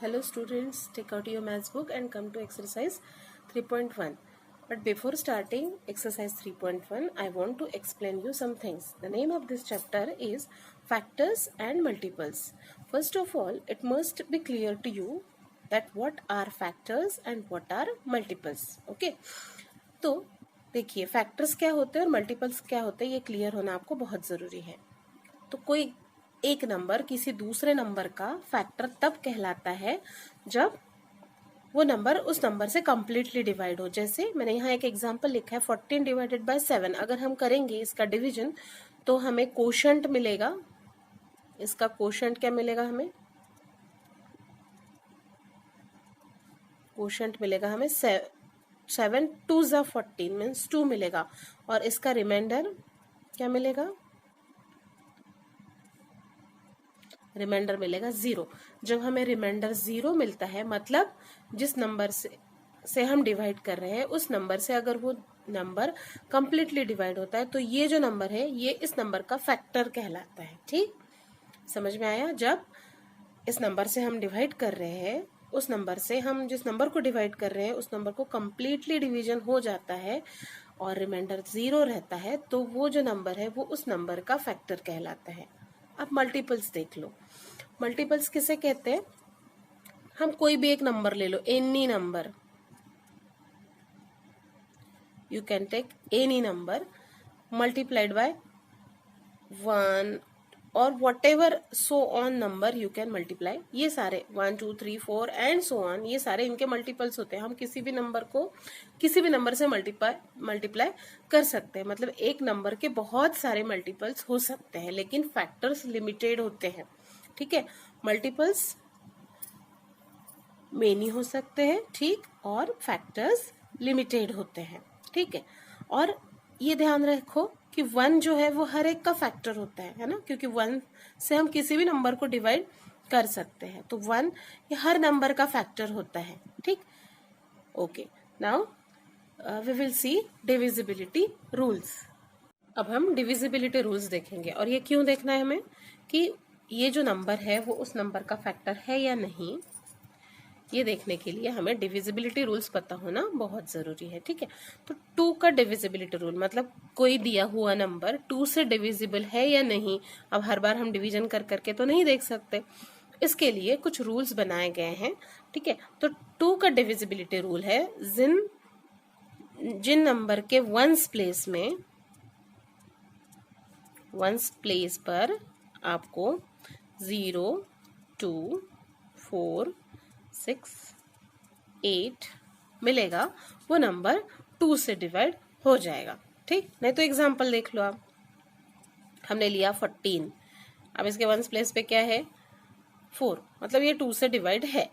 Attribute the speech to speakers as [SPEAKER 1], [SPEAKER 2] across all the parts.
[SPEAKER 1] Hello students, take out your maths book and come to exercise 3.1. But before starting exercise 3.1, I want to explain you some things. The name of this chapter is Factors and Multiples. First of all, it must be clear to you that what are factors and what are multiples. Okay? तो देखिए factors क्या होते हैं और multiples क्या होते हैं ये क्लियर होना आपको बहुत ज़रूरी है। तो कोई एक नंबर किसी दूसरे नंबर का फैक्टर तब कहलाता है जब वो नंबर उस नंबर से कंप्लीटली डिवाइड हो। जैसे मैंने यहाँ एक एग्जांपल लिखा है 14 डिवाइडेड बाय 7। अगर हम करेंगे इसका डिवीजन तो हमें कोशंट मिलेगा। इसका कोशंट क्या मिलेगा? हमें कोशंट मिलेगा हमें 7 2 ज़ा 14 मीन्स 2 मिलेगा। और इसका रिमाइंडर क्या मिलेगा? रिमाइंडर मिलेगा 0। जब हमें रिमाइंडर 0 मिलता है मतलब जिस नंबर से हम डिवाइड कर रहे हैं उस नंबर से अगर वो नंबर कंप्लीटली डिवाइड होता है तो ये जो नंबर है ये इस नंबर का फैक्टर कहलाता है। ठीक, समझ में आया? जब इस नंबर से हम डिवाइड कर रहे हैं उस नंबर से हम जिस नंबर को डिवाइड कर रहे हैं उस नंबर को कंप्लीटली डिवीजन हो जाता है और रिमाइंडर 0 रहता है तो वो जो नंबर है वो उस नंबर का फैक्टर कहलाता है। अब मल्टीपल्स देख लो। मल्टीपल्स किसे कहते हैं? हम कोई भी एक नंबर ले लो, any number, you can take any number multiplied by 1 और whatever so on number you can multiply. ये सारे 1 2 3 4 एंड सो ऑन ये सारे इनके मल्टीपल्स होते हैं। हम किसी भी नंबर को किसी भी नंबर से मल्टीप्लाई कर सकते हैं। मतलब एक नंबर के बहुत सारे मल्टीपल्स हो सकते हैं लेकिन फैक्टर्स लिमिटेड होते हैं। ठीक है, मल्टीपल्स मेनी हो सकते हैं, ठीक, और फैक्टर्स लिमिटेड होते हैं। ठीक है, और ये ध्यान रखो कि 1 जो है वो हर एक का फैक्टर होता है ना, क्योंकि 1 से हम किसी भी नंबर को डिवाइड कर सकते हैं। तो 1 ये हर नंबर का फैक्टर होता है। ठीक, okay, now we will see divisibility rules. अब हम डिविजिबिलिटी रूल्स देखेंगे और ये क्यों देखना है हमें कि ये जो नंबर है वो उस नंबर का फैक्टर है या नहीं। ये देखने के लिए हमें डिविजिबिलिटी रूल्स पता होना बहुत ज़रूरी है। ठीक है, तो 2 का डिविजिबिलिटी रूल मतलब कोई दिया हुआ नंबर 2 से डिविजिबल है या नहीं। अब हर बार हम डिवीजन कर करके तो नहीं देख सकते, इसके लिए कुछ रूल्स बनाए गए हैं। ठीक है, तो 2 का डिविजिबिलिटी रूल है जिन नंबर के वंस प्लेस पर आपको 0 2 4 6 8 मिलेगा वो नंबर 2 से डिवाइड हो जाएगा। ठीक, नहीं तो एग्जाम्पल देख लो आप। हमने लिया 14, अब इसके वंस प्लेस पे क्या है 4, मतलब ये 2 से डिवाइड है।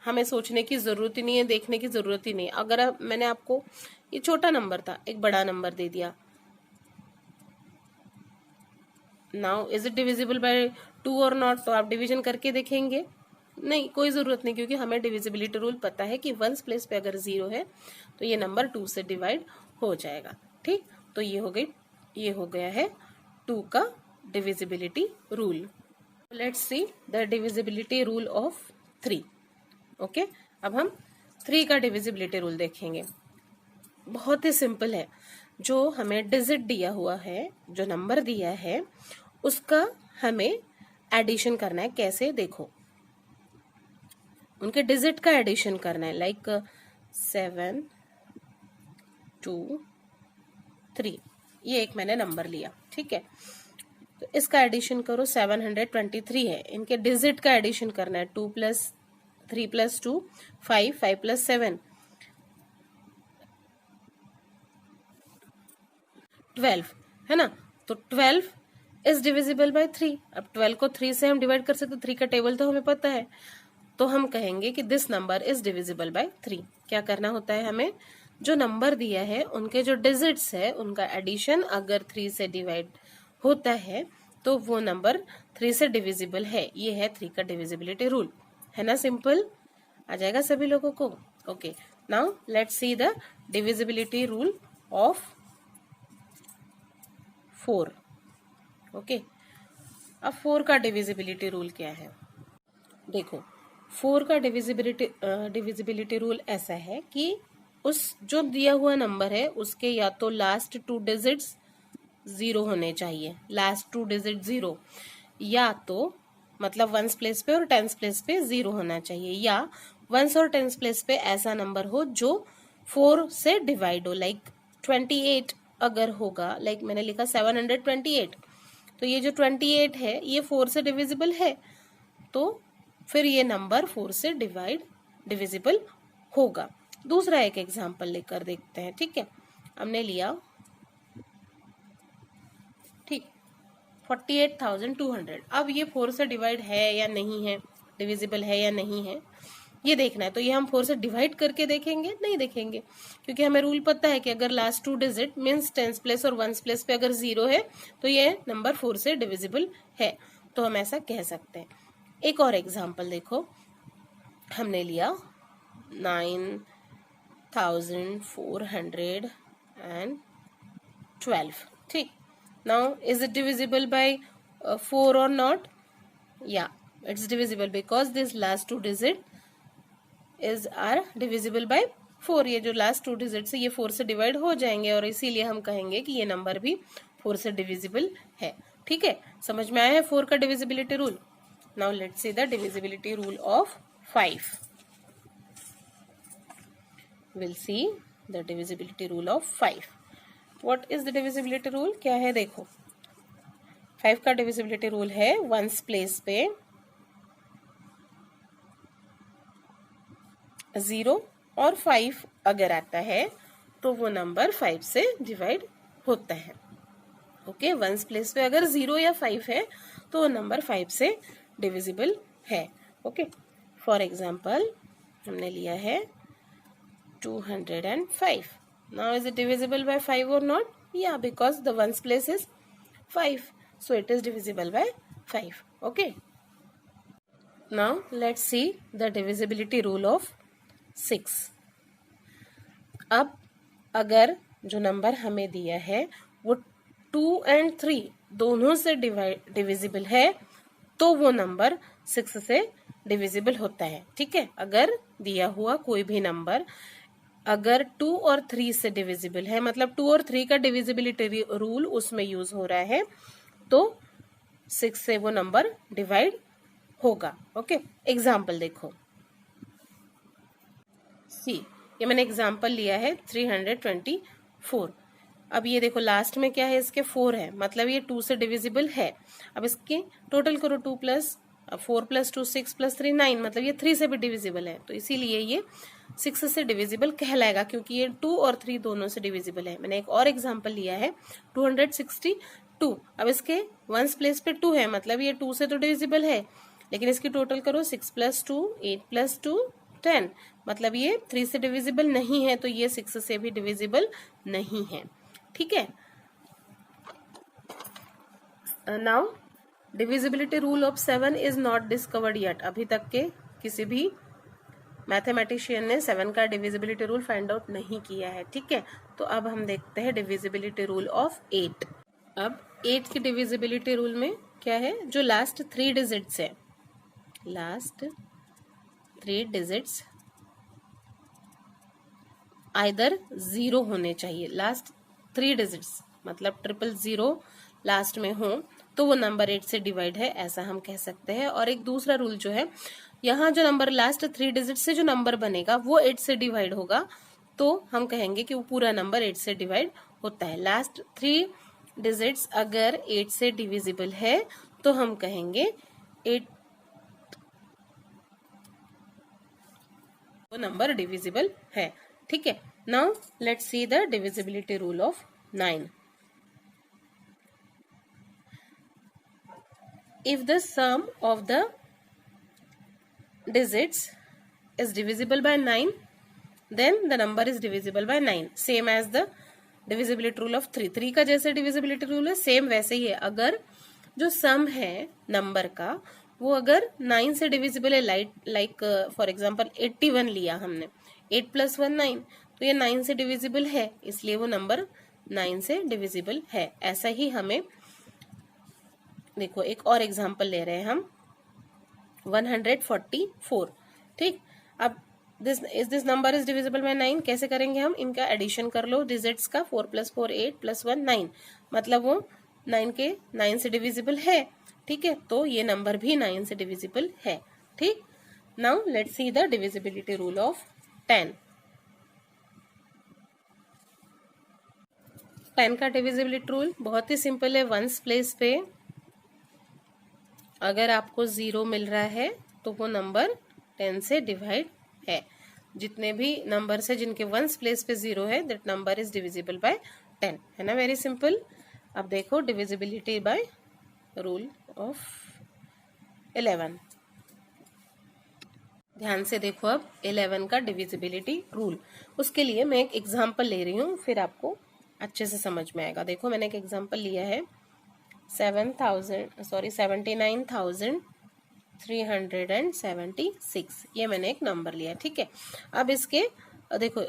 [SPEAKER 1] हमें सोचने की जरूरत ही नहीं है, देखने की जरूरत ही नहीं। अगर मैंने आपको ये छोटा नंबर था एक बड़ा नंबर दे दिया, now is it divisible bye 2 और नॉट, तो आप डिवीजन करके देखेंगे नहीं, कोई जरूरत नहीं, क्योंकि हमें डिविजिबिलिटी रूल पता है कि वंस प्लेस पे अगर 0 है तो ये नंबर 2 से डिवाइड हो जाएगा। ठीक, तो ये हो गया है 2 का divisibility rule. Let's see the divisibility rule of 3। Okay, अब हम 3 का डिविजिबिलिटी रूल देखेंगे। बहुत ही सिंपल है। जो हमें डिजिट दिया हुआ है, जो नंबर दिया है उसका हमें एडिशन करना है। कैसे? देखो, उनके डिजिट का एडिशन करना है। लाइक 7 2 3 ये एक मैंने नंबर लिया। ठीक है, तो इसका एडिशन करो। 723 है, इनके डिजिट का एडिशन करना है। 2 + 3 + 2 5 5 + 7 12 है ना। तो 12 इज डिविजिबल बाय 3। अब 12 को 3 से हम डिवाइड कर सकते, 3 का टेबल तो हमें पता है, तो हम कहेंगे कि this number is divisible by 3। क्या करना होता है हमें? जो नंबर दिया है उनके जो डिजिट्स है उनका एडिशन अगर 3 से डिवाइड होता है तो वो नंबर 3 से डिविजिबल है। ये है 3 का डिविजिबिलिटी रूल, है ना। सिंपल आ जाएगा सभी लोगों को। Okay, now let's see the divisibility rule of 4। Okay, अब 4 का डिविजिबिलिटी रूल क्या है? देखो 4 का डिविजिबिलिटी रूल ऐसा है कि उस जो दिया हुआ नंबर है उसके या तो लास्ट 2 डिजिट्स 0 होने चाहिए, लास्ट 2 डिजिट 0, या तो मतलब वंस प्लेस पे और टेंस प्लेस पे 0 होना चाहिए, या वंस और टेंस प्लेस पे ऐसा नंबर हो जो 4 से डिवाइड हो, लाइक 28 अगर होगा, लाइक मैंने लिखा 728, तो ये जो 28 है ये 4 से डिविजिबल है, तो फिर ये नंबर 4 से डिविजिबल होगा। दूसरा एक एग्जांपल लेकर देखते हैं, ठीक है। हमने लिया, ठीक, 48,200। अब ये 4 से डिवाइड है या नहीं है, डिविजिबल है या नहीं है, ये देखना है। तो ये हम 4 से डिवाइड करके देखेंगे? नहीं देखेंगे, क्योंकि हमें रूल पता है कि अगर last 2 digit means tens place और वंस प्लेस पे अगर 0 है तो ये नंबर 4 से डिविजिबल है, तो हम ऐसा कह सकते हैं। एक और एग्जांपल देखो, हमने लिया 9,412, ठीक। Now is it divisible by 4 और नॉट? या it's divisible because this last 2 digit is are divisible by 4। ये जो लास्ट 2 डिजिट है ये 4 से डिवाइड हो जाएंगे और इसीलिए हम कहेंगे कि ये नंबर भी 4 से डिविजिबल है, ठीक है। समझ में आया है 4 का divisibility rule? Now let's see the divisibility rule of 5. We'll see the divisibility rule of 5. What is the divisibility rule? क्या है देखो, 5 का divisibility rule है वंस प्लेस पे 0 और 5 अगर आता है तो वो नंबर 5 से डिवाइड होता है। ओके, वंस प्लेस पे अगर 0 या 5 है तो वो नंबर 5 से डिविजिबल है। ओके, फॉर एग्जाम्पल हमने लिया है 205. Now is it divisible by 5 or not? Yeah, because the ones place is 5. So it is divisible by 5. Okay. Now let's see the divisibility rule of 6. अब अगर जो number हमें दिया है वो 2 and 3 दोनों से डिविजिबल है तो वो नंबर 6 से डिविजिबल होता है, ठीक है। अगर दिया हुआ कोई भी नंबर अगर 2 और 3 से डिविजिबल है, मतलब 2 और 3 का डिविजिबिलिटी रूल उसमें यूज हो रहा है, तो 6 से वो नंबर डिवाइड होगा। ओके, एग्जाम्पल देखो, सी ये मैंने एग्जाम्पल लिया है 324। अब ये देखो लास्ट में क्या है, इसके 4 है, मतलब ये 2 से डिविजिबल है। अब इसके टोटल करो, 2 प्लस 4 प्लस 2 6 प्लस 3 9, मतलब ये 3 से भी डिविजिबल है, तो इसीलिए ये 6 से डिविजिबल कहलाएगा, क्योंकि ये 2 और 3 दोनों से डिविजिबल है। मैंने एक और एग्जांपल लिया है 262। अब इसके वंस प्लेस पे 2 है, मतलब ये 2 से तो डिविजिबल है, लेकिन इसकी टोटल करो 6 प्लस 2 8 प्लस 2 10, मतलब ये 3 से डिविजिबल नहीं है, तो ये 6 से भी डिविजिबल नहीं है, ठीक है। Now divisibility rule of 7 is not discovered yet. अभी तक के किसी भी मैथमेटिशियन ने 7 का डिविजिबिलिटी रूल फाइंड आउट नहीं किया है, ठीक है। तो अब हम देखते हैं डिविजिबिलिटी रूल ऑफ 8। अब 8 की डिविजिबिलिटी रूल में क्या है, जो लास्ट 3 डिजिट्स है, लास्ट 3 डिजिट्स आइदर 0 होने चाहिए। लास्ट 3 डिजिट्स मतलब 000 लास्ट में हो तो वो नंबर 8 से डिवाइड है, ऐसा हम कह सकते हैं। और एक दूसरा रूल जो है, यहाँ जो नंबर लास्ट 3 डिजिट से जो नंबर बनेगा वो 8 से डिवाइड होगा, तो हम कहेंगे कि वो पूरा नंबर 8 से डिवाइड होता है। लास्ट 3 डिजिट्स अगर 8 से डिविजिबल है तो हम कहेंगे 8 वो नंबर डिविजिबल है, ठीक है। Now let's see the divisibility rule of 9. If the sum of the digits is divisible by 9, then the number is divisible by 9. Same as the divisibility rule of 3. 3 का जैसे divisibility rule है, same वैसे ही है। अगर जो सम है number का वो अगर 9 से डिविजिबल है, लाइक फॉर एग्जाम्पल 81 लिया हमने, 8 प्लस 1 9, तो ये 9 से डिविजिबल है, इसलिए वो नंबर 9 से डिविजिबल है। ऐसा ही हमें देखो एक और एग्जाम्पल ले रहे हैं हम 144। ठीक, अब this number is divisible by 9, कैसे करेंगे हम, इनका एडिशन कर लो डिजिट्स का, 4 + 4 8 + 1 9, मतलब वो 9 से डिविजिबल है। ठीक है, तो ये नंबर भी 9 से डिविजिबल है। ठीक, now let's see the divisibility rule of 10। 10 का डिविजिबिलिटी रूल बहुत ही सिंपल है। वंस प्लेस पे अगर आपको 0 मिल रहा है तो वो नंबर 10 से डिवाइड है। जितने भी नंबर्स है जिनके वंस प्लेस पे 0 है, that number is divisible by 10, है ना, वेरी सिंपल। अब देखो डिविजिबिलिटी बाय रूल ऑफ 11। ध्यान से देखो अब 11 का डिविजिबिलिटी रूल। उसके लिए मैं एक एग्जांपल ले रही हूँ, फिर आपको अच्छे से समझ में आएगा। देखो मैंने एक एग्जांपल लिया है 79,376, ये मैंने एक नंबर लिया। ठीक है, अब इसके देखो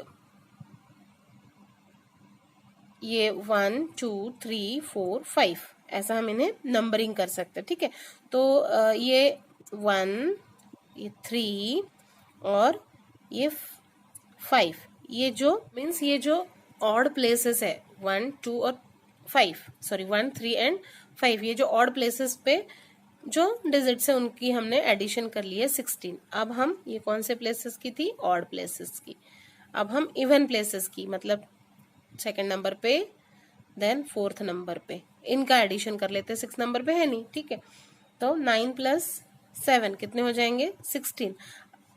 [SPEAKER 1] ये 1 2 3 4 5 ऐसा हम इन्हें नंबरिंग कर सकते हैं। ठीक है, तो ये 1, ये 3 और ये 5, ये जो मीन्स ये जो ऑड प्लेसेस है 1 2 और 5, सॉरी 1 3 एंड 5, ये जो ऑड प्लेसेस पे जो डिजिट्स है उनकी हमने एडिशन कर ली है 16। अब हम ये कौन से प्लेसेस की थी, ऑड प्लेसेस की। अब हम इवन प्लेसेस की, मतलब सेकंड नंबर पे देन फोर्थ नंबर पे, इनका एडिशन कर लेते हैं। 6 नंबर पे है नहीं। ठीक है, तो 9 + 7 कितने हो जाएंगे, 16।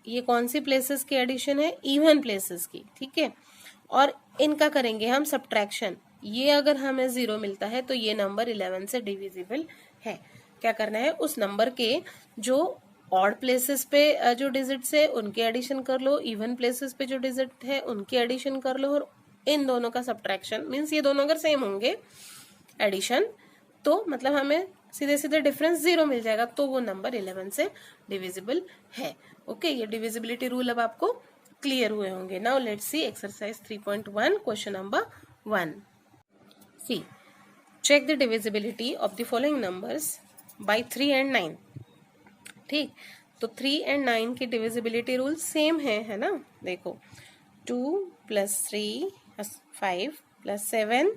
[SPEAKER 1] ये कौन सी प्लेसेस की एडिशन है, इवन प्लेसेस की। ठीक है, और इनका करेंगे हम सब्ट्रैक्शन। ये अगर हमें 0 मिलता है तो ये नंबर 11 से डिविजिबल है। क्या करना है, उस नंबर के जो ऑड प्लेसेस पे जो डिजिट्स है उनके एडिशन कर लो, इवन प्लेसेस पे जो डिजिट है उनके एडिशन कर लो, और इन दोनों का सब्ट्रैक्शन। मीन्स ये दोनों अगर सेम होंगे एडिशन, तो मतलब हमें सीधे सीधे डिफरेंस 0 मिल जाएगा, तो वो नंबर 11 से डिविजिबल है। ओके, ये डिविजिबिलिटी रूल अब आपको क्लियर हुए होंगे। Now let's see exercise 3.1 question number 1। See, check the divisibility of the following numbers by 3 and 9। ठीक, तो 3 and 9 की डिविजिबिलिटी रूल सेम है ना। देखो 2 + 3 5 + 7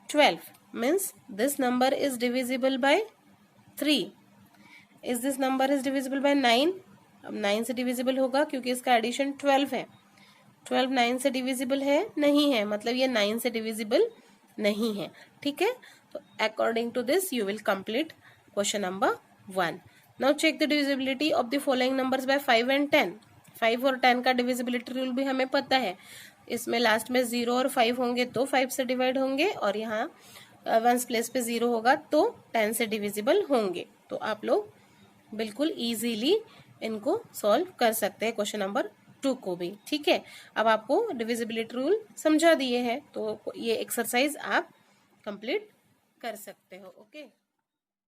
[SPEAKER 1] 12 means this number is divisible by 3. Is this number is divisible by 9? अब 9 से divisible होगा क्योंकि इसका एडिशन 12 है। 12 9 से डिविजिबल है नहीं है, मतलब ये 9 से डिविजिबल नहीं है। ठीक है, तो according to this you will complete question number 1। Now check the divisibility of the following numbers by 5 and 10। 5 और 10 का डिविजिबिलिटी रूल भी हमें पता है। इसमें लास्ट में 0 और 5 होंगे तो 5 से डिवाइड होंगे, और यहाँ वंस प्लेस पे 0 होगा तो 10 से डिविजिबल होंगे। तो आप लोग बिल्कुल इजीली इनको सॉल्व कर सकते हैं, क्वेश्चन नंबर 2 को भी। ठीक है, अब आपको डिविजिबिलिटी रूल समझा दिए हैं, तो ये एक्सरसाइज आप कंप्लीट कर सकते हो। ओके।